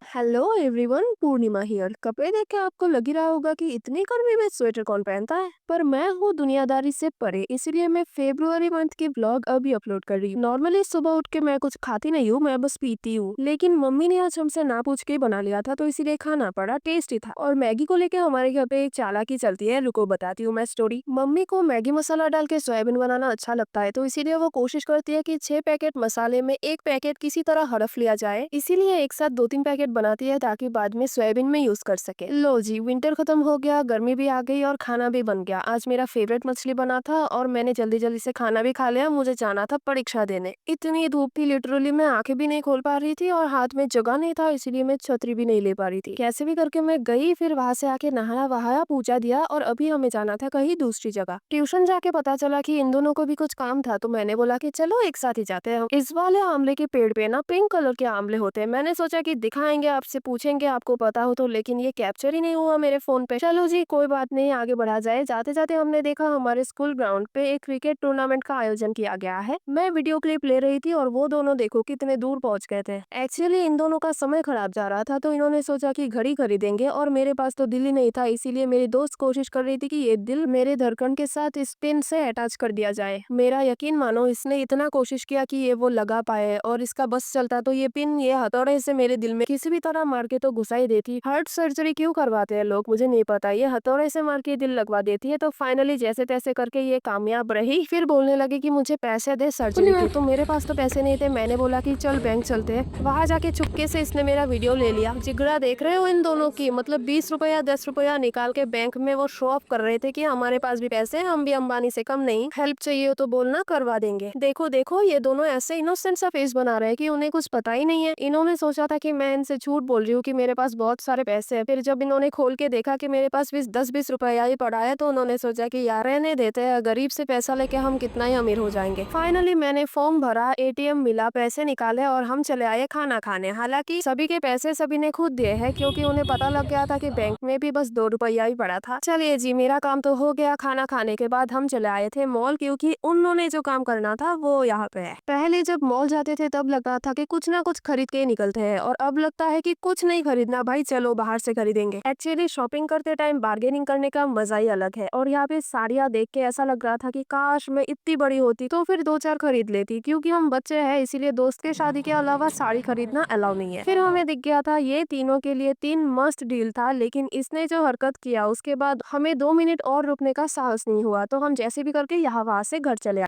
Hello everyone, Purnima here. कपड़े देख के आपको लग ही रहा होगा कि इतनी गर्मी में स्वेटर कौन पहनता है, पर मैं हूँ दुनियादारी से परे, इसीलिए मैं फेब्रुअरी मंथ की व्लॉग अभी अपलोड कर रही हूँ। नॉर्मली सुबह उठ के मैं कुछ खाती नहीं हूँ, मैं बस पीती हूँ, लेकिन मम्मी ने आज हमसे ना पूछ के ही बना लिया था, तो इसीलिए खाना पड़ा। टेस्टी था। और मैगी को लेके हमारे घर पे एक चालाकी चलती है, रुको बताती हूँ मैं स्टोरी। मम्मी को मैगी मसाला डाल के सोयाबीन बनाना अच्छा लगता है, तो इसीलिए वो कोशिश करती है कि 6 पैकेट मसाले में एक पैकेट किसी तरह हड़प लिया जाए, इसीलिए एक साथ 2-3 पैकेट बनाती है ताकि बाद में सोयाबीन में यूज कर सके। लो जी, विंटर खत्म हो गया, गर्मी भी आ गई और खाना भी बन गया। आज मेरा फेवरेट मछली बना था और मैंने जल्दी जल्दी से खाना भी खा लिया। मुझे जाना था परीक्षा देने। इतनी धूप थी, लिटरली मैं आंखें भी नहीं खोल पा रही थी और हाथ में जगह नहीं था, इसीलिए मैं छतरी भी नहीं ले पा रही थी। कैसे भी करके मैं गई, फिर वहां से आके नहाया वहाया, पूजा दिया और अभी हमें जाना था कहीं दूसरी जगह। ट्यूशन जाके पता चला कि इन दोनों को भी कुछ काम था, तो मैंने बोला कि चलो एक साथ ही जाते हैं। इस वाले आंवले के पेड़ पे ना पिंक कलर के आंवले होते हैं। मैंने सोचा कि दिखाएंगे, आपसे पूछेंगे आपको पता हो तो, लेकिन ये कैप्चर ही नहीं हुआ मेरे फोन पे। चलो जी, कोई बात नहीं, आगे बढ़ा जाए। जाते जाते हमने देखा हमारे स्कूल ग्राउंड पे एक क्रिकेट टूर्नामेंट का आयोजन किया गया है। मैं वीडियो क्लिप ले रही थी और वो दोनों देखो कितने दूर पहुंच गए थे। एक्चुअली इन दोनों का समय खराब जा रहा था, तो इन्होंने सोचा कि घड़ी खरीदेंगे और मेरे पास तो दिल ही नहीं था, इसीलिए मेरी दोस्त कोशिश कर रही थी कि ये दिल मेरे धड़कन के साथ इस पिन से अटैच कर दिया जाए। मेरा यकीन मानो, इसने इतना कोशिश किया कि ये वो लगा पाए, और इसका बस चलता तो ये पिन ये हथौड़े से मेरे दिल में किसी भी तरह मार के तो घुसा ही देती। हार्ट सर्जरी क्यों करवाते हैं लोग मुझे नहीं पता, ये हथौड़े से मार के दिल लगवा देती है। तो फाइनली जैसे तैसे करके ये कामयाब रही। फिर बोलने लगी कि मुझे पैसे दे सर्जरी के, तो मेरे पास तो पैसे नहीं थे। मैंने बोला कि चल बैंक चलते हैं। वहां जाके चुपके से इसने मेरा वीडियो ले लिया। जिगरा देख रहे हो इन दोनों की, मतलब 20 रुपया 10 रुपया निकाल के बैंक में वो शो ऑफ कर रहे थे कि हमारे पास भी पैसे हैं, हम भी अंबानी से कम नहीं, हेल्प चाहिए हो तो बोलना, करवा देंगे। देखो देखो, ये दोनों ऐसे इनोसेंट सा फेस बना रहे हैं कि उन्हें कुछ पता ही नहीं है। इन्होंने सोचा था कि मैं इनसे झूठ बोल रही हूँ कि मेरे पास बहुत सारे पैसे हैं। फिर जब इन्होंने खोल के देखा कि मेरे पास 10-20 रुपया ही पड़ा है, तो उन्होंने सोचा कि यार रहने देते हैं, गरीब से पैसा लेके हम कितना ही अमीर हो जाएंगे। फाइनली मैंने फॉर्म भरा, एटीएम मिला, पैसे निकाले और हम चले आए खाना खाने। हालांकि सभी के पैसे सभी ने खुद दिए हैं, क्योंकि उन्हें पता लग गया था कि बैंक में भी बस 2 रुपया ही पड़ा था। चलिए जी, मेरा काम तो हो गया। खाना खाने के बाद हम चले आए थे मॉल, क्योंकि उन्होंने जो काम करना था वो यहाँ पे है। पहले जब मॉल जाते थे तब लगता था कि कुछ ना कुछ खरीद के ही निकलते हैं, और अब लगता है कि कुछ नहीं खरीदना भाई, चलो बाहर से खरीदेंगे। एक्चुअली शॉपिंग करते टाइम बार्गेनिंग करने का मजा ही अलग है। और यहाँ पे साड़ियाँ देख के ऐसा लग रहा था कि काश मैं इतनी बड़ी होती तो फिर 2-4 खरीद लेती, क्योंकि हम बच्चे हैं, इसीलिए दोस्त के शादी के अलावा साड़ी खरीदना अलाउ नहीं है। फिर हमें दिख गया था ये तीनों के लिए 3 मस्त डील था, लेकिन इसने जो हरकत किया उसके बाद हमें 2 मिनट और रुकने का साहस नहीं हुआ, तो हम जैसे भी करके यहाँ वहां से घर चले आए।